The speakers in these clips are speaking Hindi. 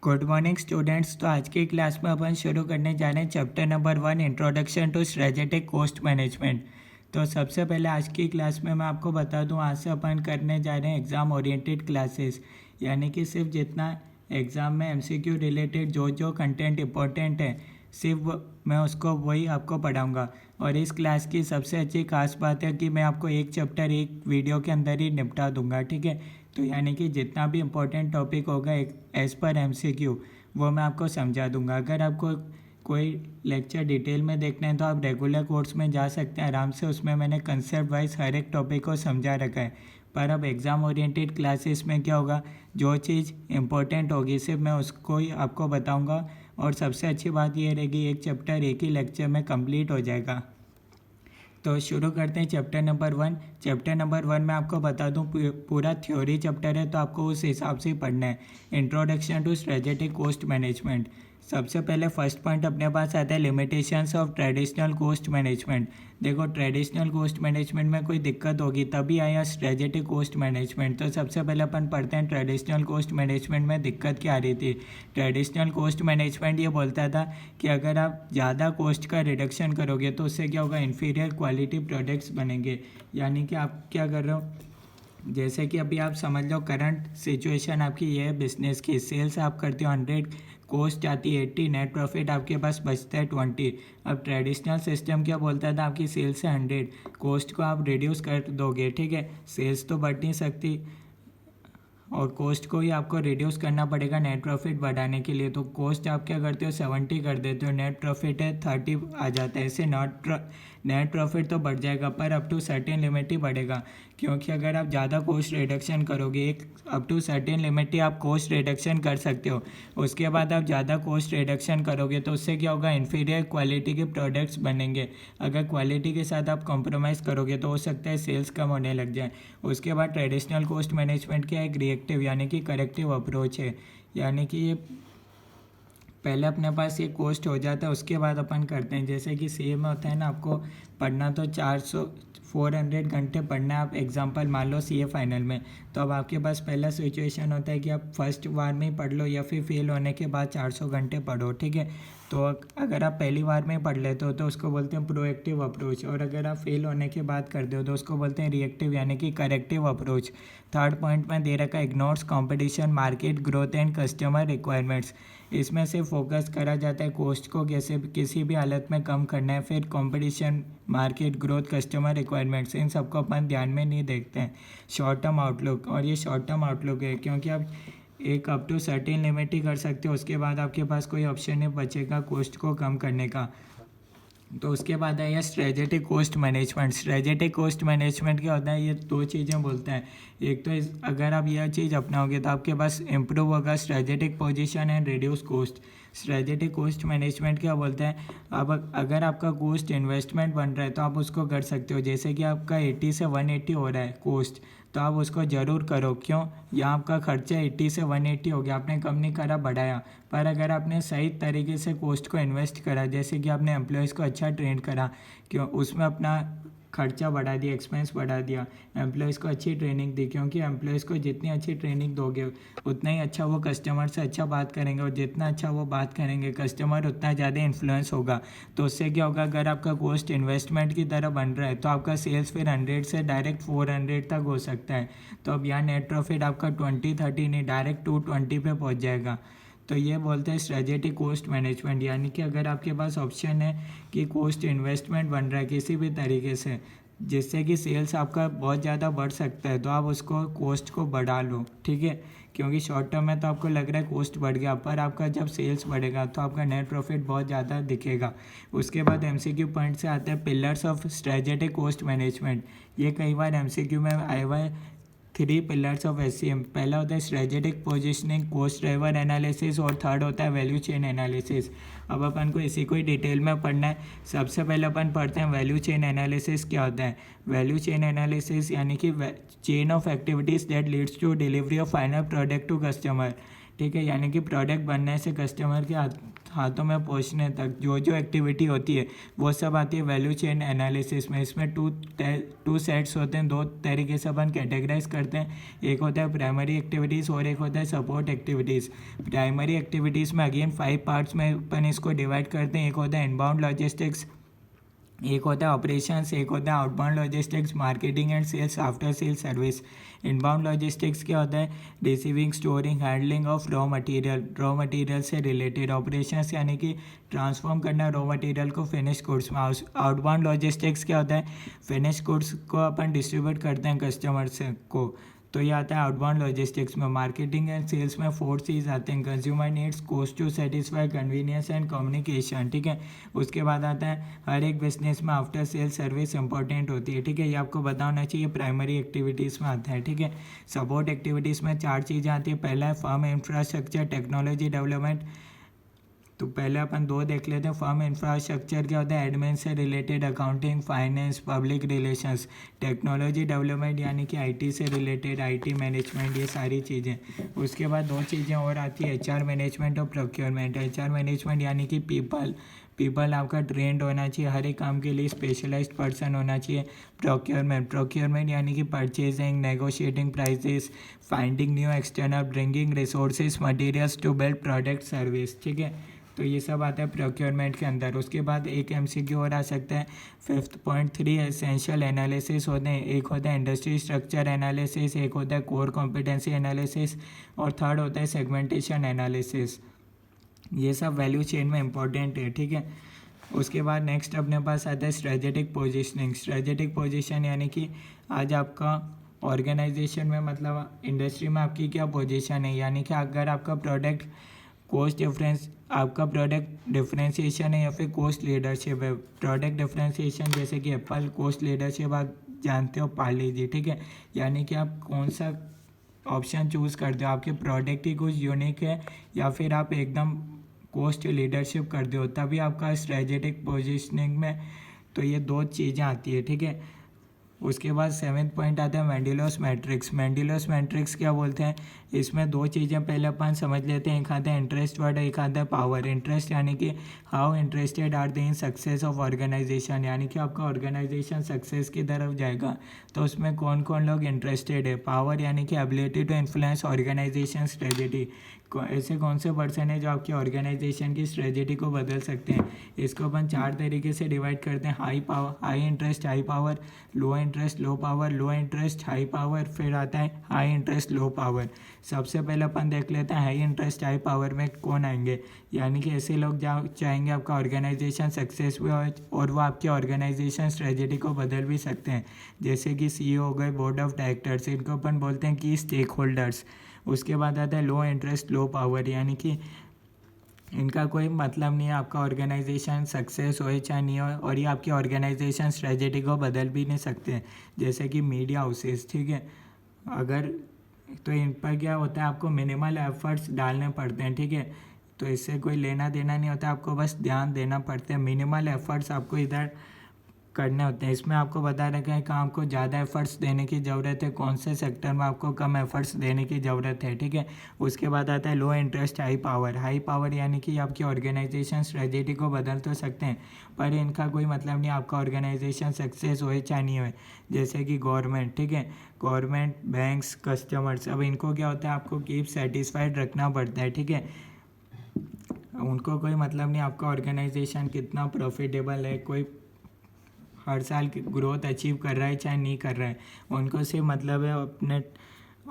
Good morning students. तो आज की क्लास में अपन शुरू करने जा रहे हैं chapter number 1 introduction to strategic cost management. तो सबसे पहले आज की क्लास में मैं आपको बता दूं, आज से अपन करने जा रहे हैं एग्ज़ाम ओरिएंटेड क्लासेस, यानी कि सिर्फ जितना एग्ज़ाम में एमसीक्यू रिलेटेड जो कंटेंट इंपॉर्टेंट है सिर्फ मैं उसको वही आपको पढ़ाऊँगा। और इस क्लास की सबसे अच्छी खास बात है कि मैं आपको एक चैप्टर एक वीडियो के अंदर ही निपटा दूंगा, ठीक है। तो यानी कि जितना भी इम्पोर्टेंट टॉपिक होगा एज़ पर एमसीक्यू वो मैं आपको समझा दूंगा। अगर आपको कोई लेक्चर डिटेल में देखना है तो आप रेगुलर कोर्स में जा सकते हैं आराम से, उसमें मैंने कंसेप्ट वाइज हर एक टॉपिक को समझा रखा है। पर अब एग्ज़ाम ओरिएंटेड क्लासेस में क्या होगा, जो चीज़ इम्पोर्टेंट होगी सिर्फ मैं उसको ही आपको बताऊंगा। और सबसे अच्छी बात यह रहेगी एक चैप्टर एक ही लेक्चर में कंप्लीट हो जाएगा। तो शुरू करते हैं चैप्टर नंबर 1। चैप्टर नंबर 1 में आपको बता दूं पूरा थ्योरी चैप्टर है, तो आपको उस हिसाब से ही पढ़ना है। Introduction to strategic cost management. सबसे पहले फर्स्ट पॉइंट अपने पास आता है limitations of traditional cost management. देखो, ट्रेडिशनल कॉस्ट मैनेजमेंट में कोई दिक्कत होगी तभी आया स्ट्रेटेजिक कॉस्ट मैनेजमेंट। तो सबसे पहले अपन पढ़ते हैं ट्रेडिशनल कॉस्ट मैनेजमेंट में दिक्कत क्या आ रही थी। ट्रेडिशनल कॉस्ट मैनेजमेंट ये बोलता था कि अगर आप ज़्यादा कॉस्ट का रिडक्शन करोगे तो उससे क्या होगा, इन्फीरियर क्वालिटी प्रोडक्ट्स बनेंगे। यानी कि आप क्या कर रहे हो, जैसे कि अभी आप समझ लो करंट सिचुएशन आपकी ये है बिजनेस की, सेल्स आप करते हो 100, कॉस्ट आती है 80, नेट प्रॉफिट आपके पास बचता है 20। अब ट्रेडिशनल सिस्टम क्या बोलता था, आपकी सेल्स है 100, कॉस्ट को आप रिड्यूस कर दोगे, ठीक है। सेल्स तो बढ़ नहीं सकती और कॉस्ट को ही आपको रिड्यूस करना पड़ेगा नेट प्रॉफिट बढ़ाने के लिए। तो कॉस्ट आप क्या करते हो 70 कर देते हो, नेट प्रॉफिट है 30 आ जाता है। ऐसे नेट प्रॉफिट तो बढ़ जाएगा पर अप टू सर्टेन लिमिट ही बढ़ेगा, क्योंकि अगर आप ज़्यादा कॉस्ट रिडक्शन करोगे, एक अप टू सर्टेन लिमिट ही आप कॉस्ट रिडक्शन कर सकते हो। उसके बाद आप ज़्यादा कॉस्ट रिडक्शन करोगे तो उससे क्या होगा, इन्फीरियर क्वालिटी के प्रोडक्ट्स बनेंगे। अगर क्वालिटी के साथ आप कॉम्प्रोमाइज़ करोगे तो हो सकता है सेल्स कम होने लग जाए। उसके बाद ट्रेडिशनल कॉस्ट मैनेजमेंट क्या है, एक रिएक्टिव यानी कि करेक्टिव अप्रोच है। यानी कि ये पहले अपने पास ये कॉस्ट हो जाता है, उसके बाद अपन करते हैं। जैसे कि सीए में होता है ना, आपको पढ़ना तो 400 घंटे पढ़ना है। आप एग्जांपल मान लो सीए फाइनल में, तो अब आपके पास पहला सिचुएशन होता है कि आप फर्स्ट बार में ही पढ़ लो या फिर फेल होने के बाद 400 घंटे पढ़ो, ठीक है। तो अगर आप पहली बार में पढ़ लेते हो तो उसको बोलते हैं प्रोएक्टिव अप्रोच, और अगर आप फेल होने के बाद करते हो तो उसको बोलते हैं रिएक्टिव यानी कि करेक्टिव अप्रोच। थर्ड पॉइंट में दे रखा है ignores competition, market growth and customer requirements. इसमें से फोकस करा जाता है कॉस्ट को कैसे किसी भी हालत में कम करना है, फिर competition, market growth, customer requirements, इन सबको अपन ध्यान में नहीं देखते हैं। शॉर्ट टर्म आउटलुक, और ये शॉर्ट टर्म आउटलुक है क्योंकि आप एक अप टू सर्टेन लिमिट ही कर सकते हो, उसके बाद आपके पास कोई ऑप्शन नहीं बचेगा कॉस्ट को कम करने का। तो उसके बाद है strategic cost management. Strategic cost management क्या होता है, ये दो चीज़ें बोलता है। एक तो अगर आप यह चीज़ अपनाओगे तो आपके पास इंप्रूव होगा strategic position and reduce cost. Strategic cost management क्या बोलता है, अब अगर आपका कॉस्ट इन्वेस्टमेंट बन रहा है तो आप उसको कर सकते हो। जैसे कि आपका 80 से 180 हो रहा है कॉस्ट, तो आप उसको ज़रूर करो। क्यों, यहाँ आपका खर्चा 80 से 180 हो गया, आपने कम नहीं करा बढ़ाया। पर अगर आपने सही तरीके से कॉस्ट को इन्वेस्ट करा, जैसे कि आपने एम्प्लॉयज़ को अच्छा ट्रेन करा, क्यों उसमें अपना खर्चा बढ़ा दिया, एक्सपेंस बढ़ा दिया, एम्प्लॉयज़ को अच्छी ट्रेनिंग दी, क्योंकि एम्प्लॉयज़ को जितनी अच्छी ट्रेनिंग दोगे उतना ही अच्छा वो कस्टमर से अच्छा बात करेंगे, और जितना अच्छा वो बात करेंगे कस्टमर उतना ज़्यादा इन्फ्लुएंस होगा। तो उससे क्या होगा, अगर आपका कॉस्ट इन्वेस्टमेंट की तरह बन रहा है तो आपका सेल्स फिर 100 से डायरेक्ट 400 तक हो सकता है। तो अब यहाँ नेट प्रॉफिट आपका 20-30 नहीं, डायरेक्ट 220 पे पहुँच जाएगा। तो ये बोलते हैं स्ट्रेटेजिक कॉस्ट मैनेजमेंट। यानी कि अगर आपके पास ऑप्शन है कि कॉस्ट इन्वेस्टमेंट बन रहा है किसी भी तरीके से जिससे कि सेल्स आपका बहुत ज़्यादा बढ़ सकता है, तो आप उसको कॉस्ट को बढ़ा लो, ठीक है। क्योंकि शॉर्ट टर्म में तो आपको लग रहा है कॉस्ट बढ़ गया, पर आपका जब सेल्स बढ़ेगा तो आपका नेट प्रॉफिट बहुत ज़्यादा दिखेगा। उसके बाद एमसीक्यू पॉइंट से आता है pillars of strategic cost management. ये कई बार एमसीक्यू में आया हुआ है। 3 पिलर्स ऑफ एससीएम, पहला होता है strategic positioning, cost driver analysis, और थर्ड होता है वैल्यू चेन एनालिसिस। अब अपन को इसी को ही डिटेल में पढ़ना है। सबसे पहले अपन पढ़ते हैं वैल्यू चेन एनालिसिस क्या होता है। वैल्यू चेन एनालिसिस यानी कि chain of activities that leads to delivery of final product to customer, ठीक है। यानी कि प्रोडक्ट बनने से कस्टमर के हाथों में पहुंचने तक जो जो एक्टिविटी होती है वो सब आती है वैल्यू चेन एनालिसिस में। इसमें टू सेट्स होते हैं, दो तरीके से अपन कैटेगराइज करते हैं। एक होता है प्राइमरी एक्टिविटीज़ और एक होता है सपोर्ट एक्टिविटीज़। प्राइमरी एक्टिविटीज़ में अगेन 5 पार्ट्स में अपन इसको डिवाइड करते हैं। एक होता है इनबाउंड लॉजिस्टिक्स, एक होता है ऑपरेशंस, एक होता है outbound logistics, marketing and sales, after sale service. Inbound logistics क्या होता है? Receiving, storing, handling of raw material से रिलेटेड। ऑपरेशंस यानी कि ट्रांसफॉर्म करना रॉ मटेरियल को फिनिश गुड्स में। आउटबाउंड लॉजिस्टिक्स क्या होता है? फिनिश गुड्स को अपन डिस्ट्रीब्यूट करते हैं कस्टमर्स को, तो ये आता है आउटबाउंड लॉजिस्टिक्स में। मार्केटिंग एंड सेल्स में 4 चीज़ आते हैं, consumer needs, cost to satisfy, convenience and communication, ठीक है। उसके बाद आता है हर एक बिजनेस में आफ्टर सेल सर्विस इंपॉर्टेंट होती है, ठीक है। ये आपको पता होना चाहिए, प्राइमरी एक्टिविटीज़ में आता है, ठीक है। सपोर्ट एक्टिविटीज़ में 4 चीज़ें आती है। पहला है फर्म इंफ्रास्ट्रक्चर, टेक्नोलॉजी डेवलपमेंट। तो पहले अपन 2 देख लेते हैं। फर्म इंफ्रास्ट्रक्चर क्या होता है? एडमिन से related, accounting, finance, public relations. Technology development यानी कि आईटी से रिलेटेड, आईटी मैनेजमेंट, ये सारी चीज़ें। उसके बाद 2 चीज़ें और आती है, एचआर मैनेजमेंट और प्रोक्योरमेंट। एचआर मैनेजमेंट यानी कि पीपल आपका ट्रेंड होना चाहिए, हर एक काम के लिए स्पेशलाइज्ड पर्सन होना चाहिए। प्रोक्योरमेंट यानी कि purchasing, negotiating prices, finding new external, bringing resources, materials to build product service, ठीक है। तो ये सब आता है प्रोक्योरमेंट के अंदर। उसके बाद एक एमसीक्यू और आ सकता है, 5.3 एसेंशियल एनालिसिस होते हैं। एक होता है इंडस्ट्री स्ट्रक्चर एनालिसिस, एक होता है कोर कॉम्पिटेंसी एनालिसिस और थर्ड होता है सेगमेंटेशन एनालिसिस। ये सब वैल्यू चेन में इंपॉर्टेंट है, ठीक है। उसके बाद नेक्स्ट अपने पास आता है स्ट्रेटेजिक पोजीशनिंग। स्ट्रेटेजिक पोजीशन यानी कि आज आपका ऑर्गेनाइजेशन में, मतलब इंडस्ट्री में आपकी क्या पोजीशन है, यानी कि अगर आपका प्रोडक्ट प्रोडक्ट डिफरेंशिएशन है या फिर कॉस्ट लीडरशिप है। प्रोडक्ट डिफरेंशिएशन जैसे कि एप्पल, कॉस्ट लीडरशिप आप जानते हो पार्ले जी, ठीक है। यानी कि आप कौन सा ऑप्शन चूज़ करते हो, आपके प्रोडक्ट ही कुछ यूनिक है या फिर आप एकदम कॉस्ट लीडरशिप करते हो, तभी आपका स्ट्रेटेजिक पोजीशनिंग में तो ये 2 चीज़ें आती है, ठीक है। उसके बाद 7th पॉइंट आता है मेंडिलोस मैट्रिक्स। मेंडिलोस मैट्रिक्स क्या बोलते हैं? इसमें 2 चीज़ें पहले अपन समझ लेते हैं। एक आता है इंटरेस्ट वर्ड, एक आता है पावर। इंटरेस्ट यानी कि how interested are they in success of organisation, यानी कि आपका ऑर्गेनाइजेशन सक्सेस की तरफ जाएगा तो उसमें कौन कौन लोग इंटरेस्टेड है। पावर यानी कि ability to influence organisation strategy, ऐसे कौन से पर्सन है जो आपकी ऑर्गेनाइजेशन की स्ट्रेटेजी को बदल सकते हैं। इसको अपन 4 तरीके से डिवाइड करते हैं, हाई इंटरेस्ट, हाई पावर, लो इंटरेस्ट, लो पावर, लो इंटरेस्ट, हाई पावर, फिर आता है हाई इंटरेस्ट, लो पावर। सबसे पहले अपन देख लेते हैं हाई इंटरेस्ट हाई पावर में कौन आएंगे, यानी कि ऐसे लोग चाहेंगे आपका ऑर्गेनाइजेशन सक्सेस भी हो और वो आपकी ऑर्गेनाइजेशन स्ट्रेटेजी को बदल भी सकते हैं। जैसे कि सीईओ हो गए, बोर्ड ऑफ डायरेक्टर्स, इनको अपन बोलते हैं कि स्टेक होल्डर्स। उसके बाद आता है लो इंटरेस्ट लो पावर, यानी कि इनका कोई मतलब नहीं है आपका ऑर्गेनाइजेशन सक्सेस हो चाहे नहीं हो, और ये आपकी ऑर्गेनाइजेशन स्ट्रेटेजी को बदल भी नहीं सकते। जैसे कि मीडिया हाउसेस, ठीक है, अगर तो इन पर क्या होता है, आपको मिनिमल एफर्ट्स डालने पड़ते हैं, ठीक है। तो इससे कोई लेना देना नहीं होता, आपको बस ध्यान देना पड़ता है। मिनिमल एफर्ट्स आपको इधर करने होते हैं। इसमें आपको बता रखा है कि आपको ज़्यादा एफर्ट्स देने की ज़रूरत है, कौन से सेक्टर में आपको कम एफर्ट्स देने की ज़रूरत है, ठीक है। उसके बाद आता है लो interest high power. High power यानी कि आपकी ऑर्गेनाइजेशन स्ट्रेटेजी को बदल तो सकते हैं पर इनका कोई मतलब नहीं आपका ऑर्गेनाइजेशन सक्सेस होए चाहे नहीं होए। जैसे कि गवर्नमेंट, ठीक है, गवर्नमेंट, बैंक्स, कस्टमर्स, अब इनको क्या होता है, आपको कीप सेटिस्फाइड रखना पड़ता है, ठीक है। उनको कोई मतलब नहीं आपका ऑर्गेनाइजेशन कितना प्रॉफिटेबल है, कोई हर साल की ग्रोथ अचीव कर रहा है चाहे नहीं कर रहा है, उनको सिर्फ मतलब है अपने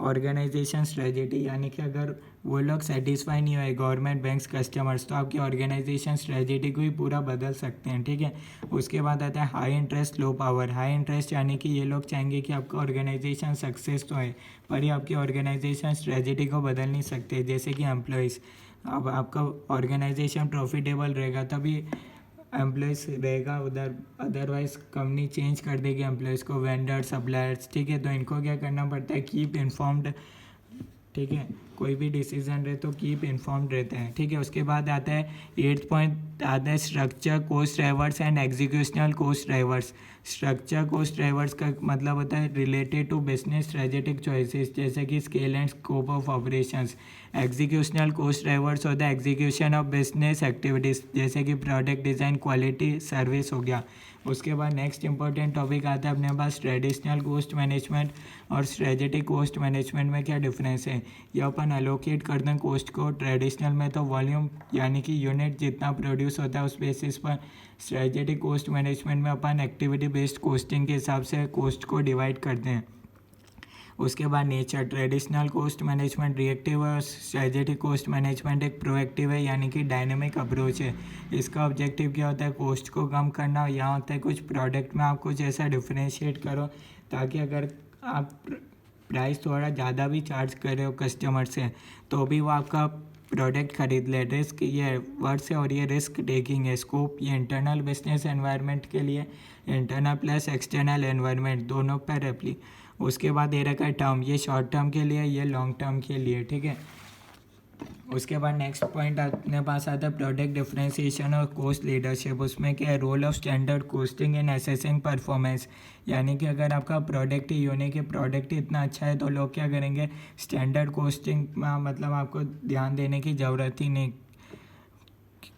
ऑर्गेनाइजेशन स्ट्रेटेजी, यानी कि अगर वो लोग सेटिस्फाई नहीं हुए गवर्नमेंट, बैंक्स, कस्टमर्स, तो आपकी ऑर्गेनाइजेशन स्ट्रेटेजी को ही पूरा बदल सकते हैं, ठीक है। उसके बाद आता है high interest low power. High interest यानी कि ये लोग चाहेंगे कि आपका ऑर्गेनाइजेशन सक्सेस तो है पर ये आपकी ऑर्गेनाइजेशन स्ट्रेटेजी को बदल नहीं सकते। जैसे कि एम्प्लॉयज़, अब आपका ऑर्गेनाइजेशन प्रॉफिटेबल रहेगा तभी एम्प्लॉयज़ रहेगा उधर, अदरवाइज कंपनी चेंज कर देगी एम्प्लॉयज़ को, वेंडर, सप्लायर्स, ठीक है। तो इनको क्या करना पड़ता है, कीप इन्फॉर्म्ड, ठीक है। कोई भी डिसीजन रहे तो कीप इन्फॉर्म्ड रहते हैं, ठीक है। उसके बाद आता है 8th पॉइंट आता है structure cost drivers and executional cost drivers. Structure cost drivers का मतलब होता है related to business strategic choices जैसे कि scale and scope of operations. Executional cost drivers होता है एग्जीक्यूशन ऑफ बिजनेस एक्टिविटीज़ जैसे कि प्रोडक्ट डिज़ाइन, क्वालिटी, सर्विस हो गया। उसके बाद नेक्स्ट इंपॉर्टेंट टॉपिक आता है अपने पास ट्रेडिशनल कोस्ट मैनेजमेंट और स्ट्रेटेजिक कोस्ट मैनेजमेंट में क्या डिफरेंस है। ये अपन एलोकेट करते हैं कोस्ट को। ट्रेडिशनल में तो वॉल्यूम यानी कि यूनिट जितना प्रोड्यूस होता है उस बेसिस पर। स्ट्रेटेजिक कोस्ट मैनेजमेंट में अपन एक्टिविटी बेस्ड कोस्टिंग के हिसाब से कोस्ट को डिवाइड करते हैं। उसके बाद nature, traditional cost management reactive है और स्ट्रेटेजिक कोस्ट मैनेजमेंट एक प्रोएक्टिव है यानी कि डायनेमिक अप्रोच है। इसका ऑब्जेक्टिव क्या होता है, कोस्ट को कम करना। यहाँ होता है कुछ प्रोडक्ट में आप कुछ ऐसा डिफ्रेंशिएट करो ताकि अगर आप प्राइस थोड़ा ज़्यादा भी चार्ज कर रहे हो कस्टमर से तो भी वो आपका प्रोडक्ट खरीद ले। रिस्क ये वर्ड्स है और ये रिस्क टेकिंग है। स्कोप ये इंटरनल बिजनेस एनवायरनमेंट के लिए, इंटरनल प्लस एक्सटर्नल एनवायरनमेंट दोनों पर एप्ली। उसके बाद ये रखा है टर्म, ये शॉर्ट टर्म के लिए, ये लॉन्ग टर्म के लिए, ठीक है। उसके बाद नेक्स्ट पॉइंट अपने पास आता है प्रोडक्ट डिफरेंशिएशन और कोस्ट लीडरशिप। उसमें क्या है, role of standard costing in assessing performance. यानी कि अगर आपका प्रोडक्ट ही यूनिक है, प्रोडक्ट ही इतना अच्छा है तो लोग क्या करेंगे, स्टैंडर्ड कोस्टिंग में मतलब आपको ध्यान देने की ज़रूरत ही नहीं।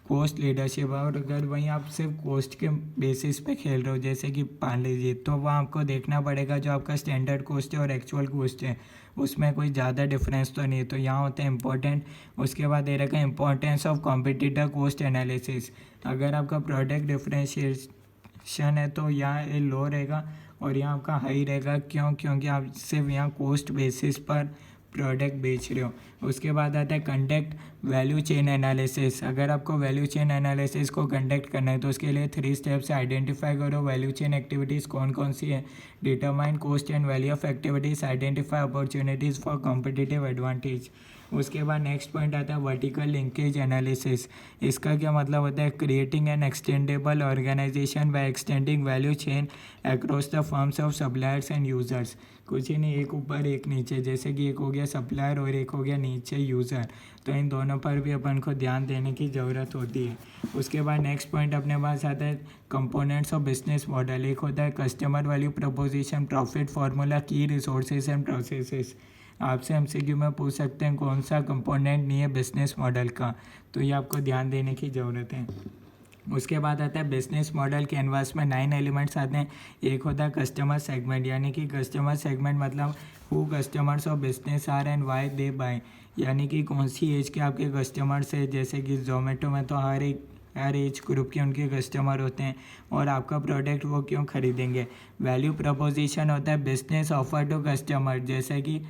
कोस्ट लीडरशिप, और अगर वहीं आप सिर्फ कोस्ट के बेसिस पे खेल रहे हो जैसे कि मान लीजिए, तो वहाँ आपको देखना पड़ेगा जो आपका स्टैंडर्ड कोस्ट है और एक्चुअल कोस्ट है उसमें कोई ज़्यादा डिफरेंस तो नहीं है, तो यहाँ होता है इंपॉर्टेंट। उसके बाद ये रखा है importance of competitor cost analysis. अगर आपका प्रोडक्ट डिफरेंशिएशन है तो यहाँ ये लो रहेगा और यहाँ आपका हाई रहेगा। क्यों? क्योंकि आप सिर्फ यहाँ कोस्ट बेसिस पर प्रोडक्ट बेच रहे हो। उसके बाद आता है कंडक्ट वैल्यू चेन एनालिसिस। अगर आपको वैल्यू चेन एनालिसिस को कंडक्ट करना है तो उसके लिए 3 स्टेप्स है। आइडेंटिफाई करो वैल्यू चेन एक्टिविटीज़ कौन कौन सी है, determine cost and value of activities, identify opportunities for competitive advantage. उसके बाद नेक्स्ट पॉइंट आता है वर्टिकल लिंकेज एनालिसिस। इसका क्या मतलब होता है, creating an extendable organisation by extending value chain across the firms of suppliers and users. कुछ ही नहीं, एक ऊपर एक नीचे, जैसे कि एक हो गया सप्लायर और एक हो गया नीचे यूज़र, तो इन दोनों पर भी अपन को ध्यान देने की ज़रूरत होती है। उसके बाद नेक्स्ट पॉइंट अपने पास आता है कंपोनेंट्स ऑफ बिजनेस मॉडल। एक होता है customer value proposition, profit formula, की रिसोर्सेज एंड प्रोसेसेस। आपसे एमसीक्यू में पूछ सकते हैं कौन सा कंपोनेंट नहीं है बिजनेस मॉडल का, तो ये आपको ध्यान देने की ज़रूरत है। उसके बाद आता है बिजनेस मॉडल कैनवास में 9 एलिमेंट्स आते हैं। एक होता है कस्टमर सेगमेंट, यानी कि कस्टमर सेगमेंट मतलब who customers of business are and why they buy, यानी कि कौन सी एज के आपके कस्टमर्स है। जैसे कि जोमेटो में तो हर एज ग्रुप के उनके कस्टमर होते हैं और आपका प्रोडक्ट वो क्यों खरीदेंगे। वैल्यू प्रपोजिशन होता है बिजनेस ऑफर टू कस्टमर, जैसे कि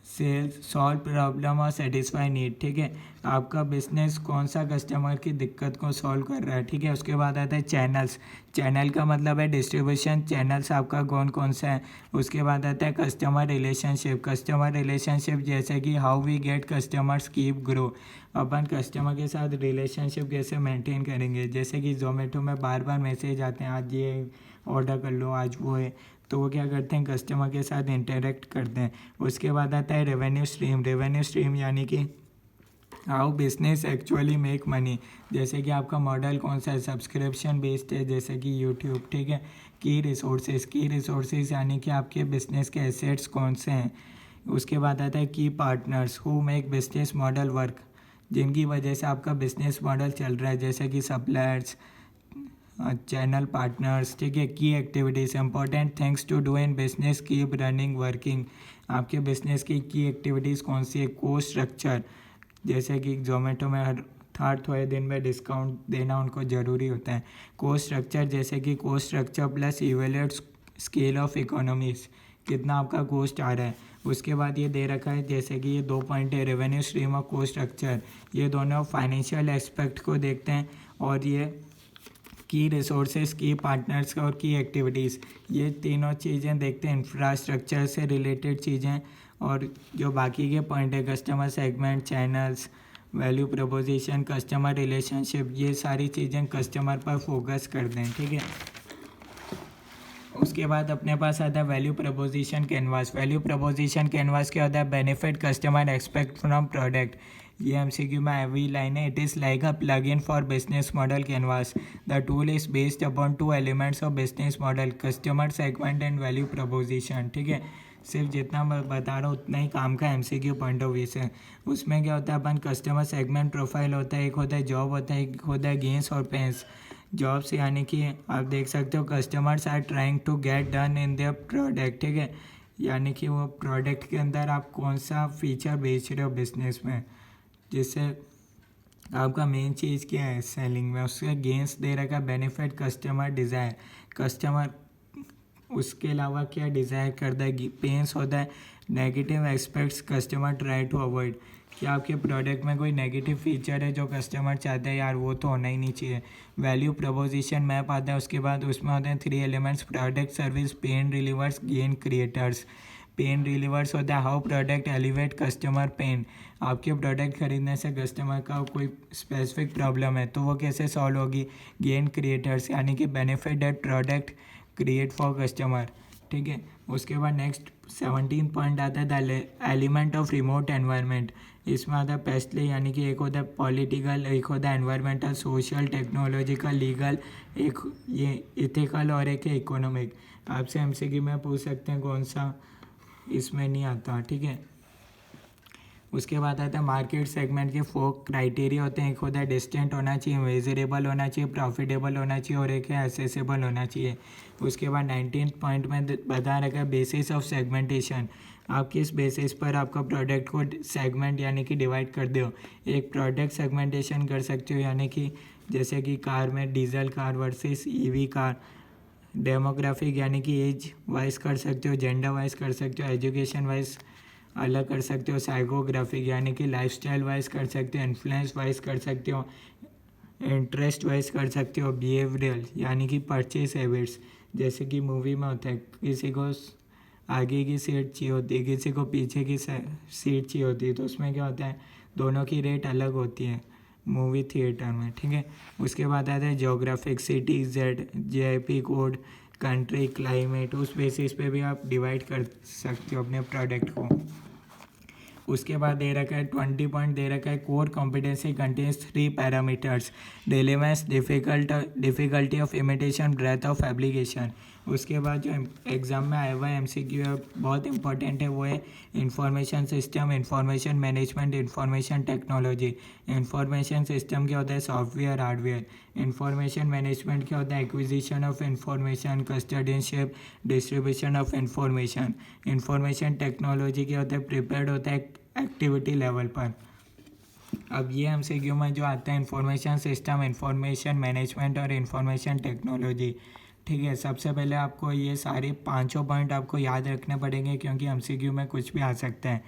सेल्स, सॉल्व प्रॉब्लम और सेटिस्फाई नीड, ठीक है। आपका बिजनेस कौन सा कस्टमर की दिक्कत को सॉल्व कर रहा है, ठीक है। उसके बाद आता है चैनल्स। चैनल का मतलब है डिस्ट्रीब्यूशन चैनल्स आपका कौन कौन सा है। उसके बाद आता है कस्टमर रिलेशनशिप। कस्टमर रिलेशनशिप जैसे कि how we get customers keep grow, अपन कस्टमर के साथ रिलेशनशिप कैसे मेंटेन करेंगे। जैसे कि जोमेटो में बार बार मैसेज आते हैं आज ये ऑर्डर कर लो, आज वो है, तो वो क्या करते हैं, कस्टमर के साथ इंटरेक्ट करते हैं। उसके बाद आता है रेवेन्यू स्ट्रीम। रेवेन्यू स्ट्रीम यानी कि how business actually make money. जैसे कि आपका मॉडल कौन सा है, सब्सक्रिप्शन बेस्ड है जैसे कि यूट्यूब, ठीक है। की रिसोर्सेज, की रिसोर्सेज यानी कि आपके बिजनेस के एसेट्स कौन से हैं। उसके बाद आता है की partners who make business model work, जिनकी वजह से आपका बिजनेस मॉडल चल रहा है, जैसे कि सप्लायर्स, चैनल पार्टनर्स, ठीक है। Key activities, important things to do in business keep running working, आपके बिजनेस की एक्टिविटीज़ कौन सी है। कोस्ट स्ट्रक्चर, जैसे कि जोमेटो में हर थोड़े दिन में डिस्काउंट देना उनको ज़रूरी होता है। कोस्ट स्ट्रक्चर जैसे कि cost structure plus evaluate scale of economies, कितना आपका कोस्ट आ रहा है। उसके बाद ये दे रखा है जैसे कि ये 2 पॉइंट है, रेवेन्यू स्ट्रीम और कोस्ट स्ट्रक्चर, ये दोनों फाइनेंशियल एस्पेक्ट को देखते हैं। और ये की रिसोर्सेज, की पार्टनर्स और की एक्टिविटीज़, ये तीनों चीज़ें देखते हैं, इंफ्रास्ट्रक्चर से रिलेटेड चीज़ें। और जो बाकी के पॉइंट है customer segment, channels, value preposition, customer relationship, ये सारी चीज़ें कस्टमर पर फोकस करते हैं, ठीक है। उसके बाद अपने पास आता है value preposition canvas. Value preposition canvas क्या होता है? Benefit customer expect from product. ये एमसीक्यू में एवरी लाइन है। It is like a plug in for business model canvas. The tool is based upon two elements of business model, customer segment and value preposition. ठीक है, सिर्फ जितना मैं बता रहा हूँ उतना ही काम का एमसीक्यू पॉइंट ऑफ व्यू से। उसमें क्या होता है, अपन कस्टमर सेगमेंट प्रोफाइल होता है, एक होता है जॉब होता है, एक होता है गेन्स और पेंस। जॉब्स यानी कि आप देख सकते हो customers are trying to get done in their product. ठीक है, यानी कि वो प्रोडक्ट के अंदर आप कौन सा फीचर बेच रहे हो बिजनेस में, जिससे आपका मेन चीज़ क्या है सेलिंग में। उसका गेंस दे रखा है बेनिफिट कस्टमर डिज़ायर। कस्टमर उसके अलावा क्या डिज़ायर करता है, पेंस होता है negative aspects customer try to avoid. क्या आपके प्रोडक्ट में कोई नेगेटिव फीचर है जो कस्टमर चाहते हैं यार वो तो होना ही नहीं चाहिए। वैल्यू प्रपोजिशन मैप आता है, उसके बाद उसमें होते हैं 3 elements, product service pain relievers gain creators. Pain relievers होता है how product elevate customer pain. आपके प्रोडक्ट खरीदने से कस्टमर का कोई स्पेसिफिक प्रॉब्लम है तो वो कैसे सॉल्व होगी। गेन क्रिएटर्स यानी कि benefit that product create for customer. ठीक है, उसके बाद नेक्स्ट 17 पॉइंट आता है the element of remote environment. इसमें आता है पेस्टली यानी कि एक होता है पॉलिटिकल, एक होता है एनवायरमेंटल, सोशल, टेक्नोलॉजिकल, लीगल, एक ये इथिकल और एक है इकोनॉमिक। आपसे एमसीक्यू में पूछ सकते हैं कौन सा इसमें नहीं आता। ठीक है, उसके बाद आता है मार्केट सेगमेंट के 4 क्राइटेरिया होते हैं। एक होता है डिस्टेंट होना चाहिए, मेजरेबल होना चाहिए, प्रॉफिटेबल होना चाहिए और एक है एसेसेबल होना चाहिए। उसके बाद 19 पॉइंट में बता रखा है बेसिस ऑफ सेगमेंटेशन। आप किस बेसिस पर आपका प्रोडक्ट को सेगमेंट यानी कि डिवाइड कर दो। एक प्रोडक्ट सेगमेंटेशन कर सकते हो यानी कि जैसे कि कार में diesel car versus EV car. Demographic यानी कि एज वाइज कर सकते हो, जेंडर वाइज कर सकते हो, एजुकेशन वाइज अलग कर सकते हो, साइकोग्राफिक यानी कि लाइफस्टाइल वाइज कर सकते हो, इन्फ्लुएंस वाइज कर सकते हो, इंटरेस्ट वाइज कर सकते हो, बिहेवियरल यानी कि परचेज हैबिट्स। जैसे कि मूवी में होता है किसी को आगे की सीट चाहिए होती है, किसी को पीछे की सीट चाहिए होती है, तो उसमें क्या होता है दोनों की रेट अलग होती है मूवी थिएटर में। ठीक है, उसके बाद आता है geographic, city, Z, JP code, country, climate. उस बेसिस पे भी आप डिवाइड कर सकते हो अपने प्रोडक्ट को। उसके बाद दे रखा है 20 पॉइंट दे रखा है core competency contains 3 parameters, relevance, difficulty of imitation, breadth of application. उसके बाद जो एग्ज़ाम में आया हुआ है एमसीक्यू है बहुत इंपॉर्टेंट है, वो है information system, information management, information technology. Information system क्या होता है? Software, hardware. इंफॉर्मेशन मैनेजमेंट क्या होता है? Acquisition of information, custodianship, distribution of information. Information technology क्या होता है? प्रिपेयर्ड होता है एक्टिविटी लेवल पर। अब ये एमसीक्यू में जो आता है इंफॉर्मेशन सिस्टम, इंफॉर्मेशन मैनेजमेंट और इंफॉर्मेशन टेक्नोलॉजी। ठीक है, सबसे पहले आपको ये सारे पांचों पॉइंट आपको याद रखने पड़ेंगे क्योंकि एमसीक्यू में कुछ भी आ सकता है।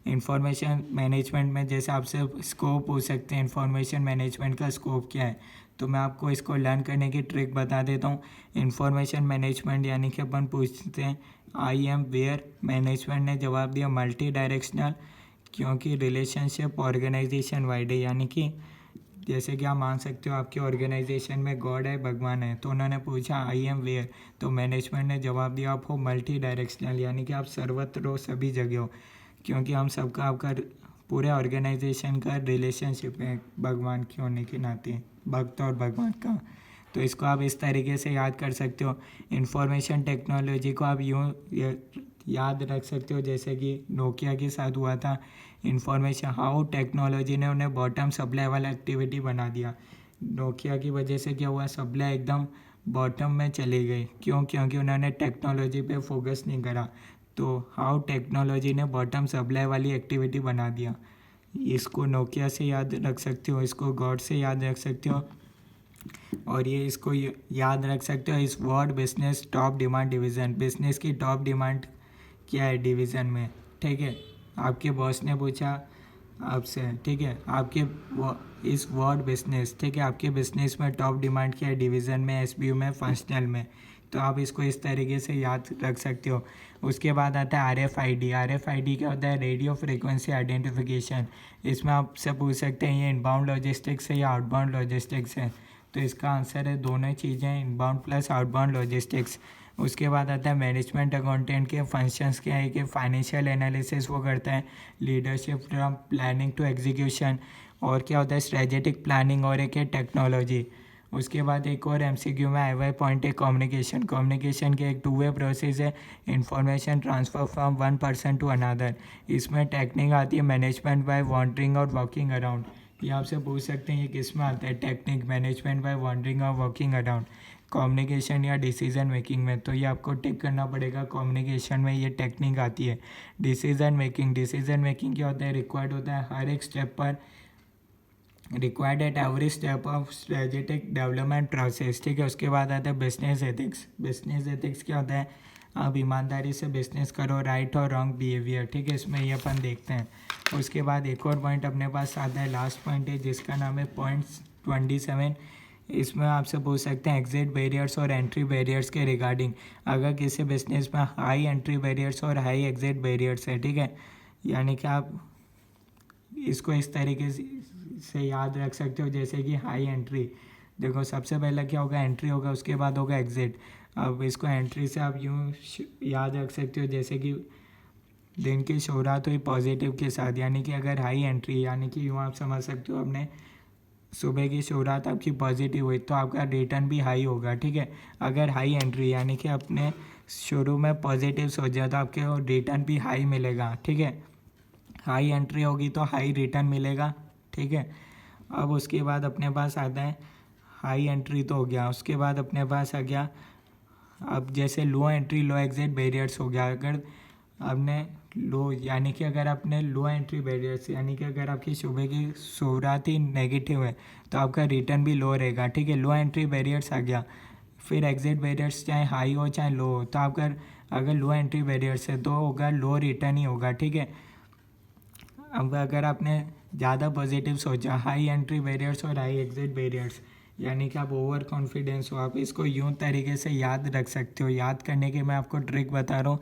इंफॉर्मेशन मैनेजमेंट में जैसे आपसे स्कोप पूछ सकते हैं, इंफॉर्मेशन मैनेजमेंट का स्कोप क्या है, तो मैं आपको इसको लर्न करने की ट्रिक बता देता हूँ। इंफॉर्मेशन मैनेजमेंट यानी कि अपन पूछते हैं आई एम वेयर। मैनेजमेंट ने जवाब दिया मल्टी डायरेक्शनल, क्योंकि रिलेशनशिप ऑर्गेनाइजेशन वाइड है। यानी कि जैसे कि आप मान सकते हो आपके ऑर्गेनाइजेशन में गॉड है, भगवान है, तो उन्होंने पूछा आई एम वेयर, तो मैनेजमेंट ने जवाब दिया आप हो मल्टी डायरेक्शनल, यानी कि आप सर्वत्र हो, सभी जगह हो, क्योंकि हम सबका आपका पूरे ऑर्गेनाइजेशन का रिलेशनशिप है भगवान के होने के नाते, भक्त और भगवान का। तो इसको आप इस तरीके से याद कर सकते हो। इंफॉर्मेशन टेक्नोलॉजी को आप यूँ याद रख सकते हो जैसे कि नोकिया के साथ हुआ था। इंफॉर्मेशन हाउ टेक्नोलॉजी ने उन्हें बॉटम सप्लाई वाला एक्टिविटी बना दिया। नोकिया की वजह से क्या हुआ, सप्लाई एकदम बॉटम में चली गई। क्यों? क्योंकि उन्होंने टेक्नोलॉजी पे फोकस नहीं करा। तो हाउ टेक्नोलॉजी ने बॉटम सप्लाई वाली एक्टिविटी बना दिया। इसको नोकिया से याद रख सकते हो, इसको गॉड से याद रख सकते हो, और ये इसको याद रख सकते हो इस word business top demand division. Business की टॉप डिमांड क्या है डिवीज़न में? ठीक है, आपके बॉस ने पूछा आपसे, ठीक है, आपके इस वर्ड बिजनेस, ठीक है, आपके बिजनेस में टॉप डिमांड क्या है डिवीज़न में, एसबीयू में, फंक्शनल में। तो आप इसको इस तरीके से याद रख सकते हो। उसके बाद आता है आरएफआईडी। आरएफआईडी क्या होता है? Radio frequency identification. इसमें आपसे पूछ सकते हैं ये इनबाउंड लॉजिस्टिक्स है या आउटबाउंड लॉजिस्टिक्स है, तो इसका आंसर है दोनों चीज़ें, इनबाउंड प्लस आउटबाउंड लॉजिस्टिक्स। उसके बाद आता है मैनेजमेंट अकाउंटेंट के फंक्शंस क्या है कि फाइनेंशियल एनालिसिस वो करता है, leadership from planning to execution, और क्या होता है स्ट्रेटेजिक प्लानिंग, और एक है टेक्नोलॉजी। उसके बाद एक और एमसीक्यू में आया हुआ है पॉइंट है कम्युनिकेशन। कम्युनिकेशन के एक 2 वे प्रोसेस है, information transfer from one person to another. इसमें टेक्निक आती है मैनेजमेंट बाय वॉन्डरिंग और वॉकिंग अराउंड। ये आपसे पूछ सकते हैं ये किस में आता है, टेक्निक मैनेजमेंट बाय वॉन्डरिंग और वॉकिंग अराउंड, कम्युनिकेशन या डिसीजन मेकिंग में। तो ये आपको टिक करना पड़ेगा, कम्युनिकेशन में ये टेक्निक आती है। डिसीजन मेकिंग, डिसीजन मेकिंग क्या होता है, रिक्वायर्ड होता है हर एक स्टेप पर, required at every step of strategic development process, ठीक है। उसके बाद आता है बिजनेस एथिक्स। बिजनेस एथिक्स क्या होता है, आप ईमानदारी से बिजनेस करो, राइट और रॉन्ग बिहेवियर, ठीक है, इसमें ये अपन देखते हैं। उसके बाद एक और पॉइंट अपने पास आता है, लास्ट पॉइंट है जिसका नाम है पॉइंट 27। इसमें आपसे पूछ सकते हैं एग्जिट बैरियर्स और एंट्री बैरियर्स के रिगार्डिंग। अगर किसी बिजनेस में हाई एंट्री बैरियर्स और हाई एग्जिट बैरियर्स है, ठीक है, यानी कि आप इसको इस तरीके से याद रख सकते हो जैसे कि हाई एंट्री, देखो सबसे पहले क्या होगा, एंट्री होगा, उसके बाद होगा एग्जिट। अब इसको एंट्री से आप यूँ याद रख सकते हो जैसे कि दिन की शुरुआत हुई पॉजिटिव के साथ, यानी कि अगर हाई एंट्री, यानी कि यूँ आप समझ सकते हो अपने सुबह की शुरुआत आपकी पॉजिटिव हुई तो आपका रिटर्न भी हाई होगा, ठीक है। अगर हाई एंट्री यानी कि अपने शुरू में पॉजिटिव सोचा तो आपके रिटर्न भी हाई मिलेगा, ठीक है। हाई एंट्री होगी तो हाई रिटर्न मिलेगा, ठीक है। अब उसके बाद अपने पास आता है, हाई एंट्री तो हो गया, उसके बाद अपने पास आ गया अब जैसे लो एंट्री लो एग्जिट बैरियर्स हो गया। अगर आपने लो, यानी कि अगर आपने लो एंट्री बैरियर्स, यानी कि अगर आपकी सुबह की शुरुआत ही नेगेटिव है तो आपका रिटर्न भी लो रहेगा, ठीक है। लो एंट्री बैरियर्स आ गया, फिर एग्जिट बैरियर्स चाहे हाई हो चाहे लो हो, तो आपका अगर लो एंट्री बैरियर्स है तो होगा लो रिटर्न ही होगा, ठीक है। अब अगर आपने ज़्यादा पॉजिटिव सोचा, हाई एंट्री बैरियर्स और हाई एग्जिट बैरियर्स, यानी कि आप ओवर कॉन्फिडेंस हो, आप इसको यूँ तरीके से याद रख सकते हो। याद करने की मैं आपको ट्रिक बता रहा हूँ।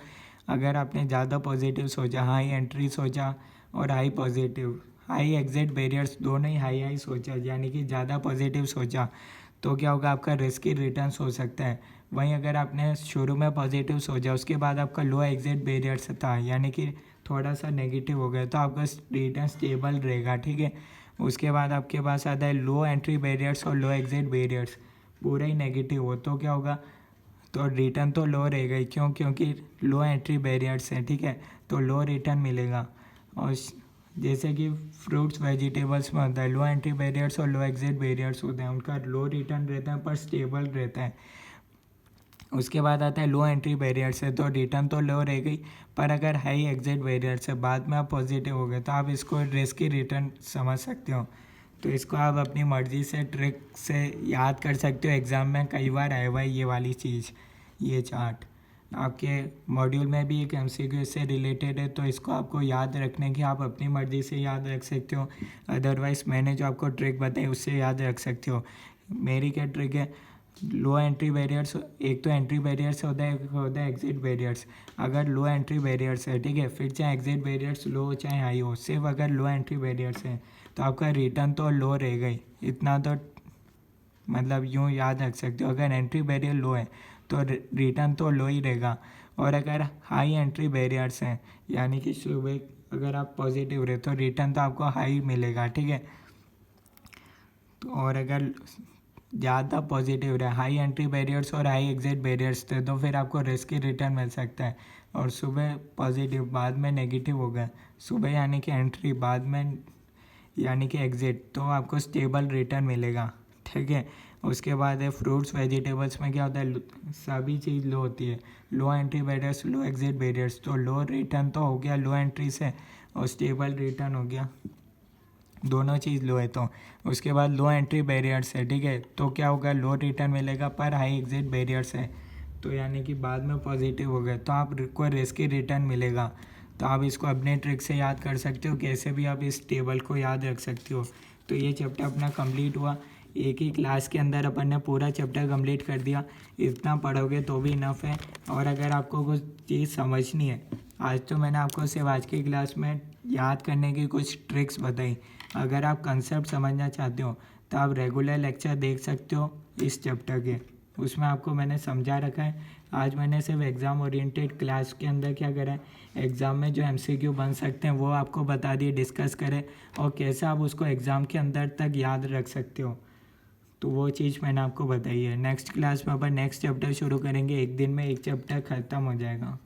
अगर आपने ज़्यादा पॉजिटिव सोचा, हाई एंट्री सोचा और high positive, high exit barriers दोनों ही हाई हाई सोचा, यानी कि ज़्यादा पॉजिटिव सोचा, तो क्या होगा, आपका रिस्की रिटर्न्स हो सकता है। वहीं अगर आपने शुरू में पॉजिटिव सोचा, उसके बाद आपका लो एग्जिट बैरियर्स था, यानी कि थोड़ा सा नेगेटिव हो गया, तो आपका रिटर्न स्टेबल रहेगा, ठीक है। उसके बाद आपके पास आता है लो एंट्री बैरियर्स और लो एग्जिट बैरियर्स पूरा ही नेगेटिव हो तो क्या होगा, तो रिटर्न तो लो रहेगा ही, क्योंकि लो एंट्री बैरियर्स है, ठीक है, तो लो रिटर्न मिलेगा। और जैसे कि फ्रूट्स वेजिटेबल्स में होता है, लो एंट्री बैरियर्स और लो एग्जिट बैरियर्स होते हैं, उनका लो रिटर्न रहता है पर स्टेबल रहता है। उसके बाद आता है लो एंट्री बैरियर्स है तो रिटर्न तो लो रह गई, पर अगर हाई एग्जिट बैरियर्स है बाद में आप पॉजिटिव हो गए तो आप इसको रिस्की रिटर्न समझ सकते हो। तो इसको आप अपनी मर्ज़ी से ट्रिक से याद कर सकते हो। एग्ज़ाम में कई बार आया हुआ है ये वाली चीज़, ये चार्ट आपके मॉड्यूल में भी एक एमसीक्यू इससे रिलेटेड है, तो इसको आपको याद रखने की आप अपनी मर्ज़ी से याद रख सकते हो। अदरवाइज़ मैंने जो आपको ट्रिक बताई उससे याद रख सकते हो। मेरी क्या ट्रिक है, लो एंट्री बैरियर्स, एक तो एंट्री बैरियर्स होता है, एक होता है एग्जिट बैरियर्स। अगर लो एंट्री बैरियर्स है, ठीक है, फिर चाहे एग्जिट बैरियर्स लो हो चाहे हाई हो, सिर्फ अगर लो एंट्री बैरियर्स है तो आपका रिटर्न तो लो रहेगा ही, इतना तो मतलब यूँ याद रख सकते हो। अगर एंट्री बैरियर लो है तो रिटर्न तो लो ही रहेगा, और अगर हाई एंट्री बैरियर्स हैं, यानी कि सुबह अगर आप पॉजिटिव रहे तो रिटर्न तो आपको हाई मिलेगा, ठीक है। और अगर ज़्यादा पॉजिटिव रहे, हाई एंट्री बैरियर्स और हाई एग्जिट बैरियर्स थे, तो फिर आपको रिस्की रिटर्न मिल सकता है। और सुबह पॉजिटिव बाद में नेगेटिव हो गया, सुबह यानी कि एंट्री बाद में यानी कि एग्जिट, तो आपको स्टेबल रिटर्न मिलेगा, ठीक है। उसके बाद है फ्रूट्स वेजिटेबल्स में क्या होता है, सभी चीज़ लो होती है, लो एंट्री बैरियर्स लो एग्जिट बैरियर्स, तो लो रिटर्न तो हो गया लो एंट्री से, और स्टेबल रिटर्न हो गया, दोनों चीज़ लो है। तो उसके बाद लो एंट्री बैरियर्स है, ठीक है, तो क्या होगा, लो रिटर्न मिलेगा, पर हाई एग्जिट बैरियर्स है तो यानी कि बाद में पॉजिटिव हो गए तो आपको रिस्की रिटर्न मिलेगा। तो आप इसको अपने ट्रिक से याद कर सकते हो, कैसे भी आप इस टेबल को याद रख सकते हो। तो ये चैप्टर अपना कंप्लीट हुआ, एक ही क्लास के अंदर अपन ने पूरा चैप्टर कंप्लीट कर दिया। इतना पढ़ोगे तो भी इनफ है। और अगर आपको कुछ चीज़ समझनी है, आज तो मैंने आपको सिर्फ आज की क्लास में याद करने की कुछ ट्रिक्स बताई। अगर आप कंसेप्ट समझना चाहते हो तो आप रेगुलर लेक्चर देख सकते हो इस चैप्टर के, उसमें आपको मैंने समझा रखा है। आज मैंने सिर्फ एग्ज़ाम ओरिएंटेड क्लास के अंदर क्या करा है, एग्ज़ाम में जो एमसीक्यू बन सकते हैं वो आपको बता दिए, डिस्कस करें और कैसे आप उसको एग्ज़ाम के अंदर तक याद रख सकते हो, तो वो चीज़ मैंने आपको बताई है। नेक्स्ट क्लास में अपन नेक्स्ट चैप्टर शुरू करेंगे, एक दिन में एक चैप्टर ख़त्म हो जाएगा।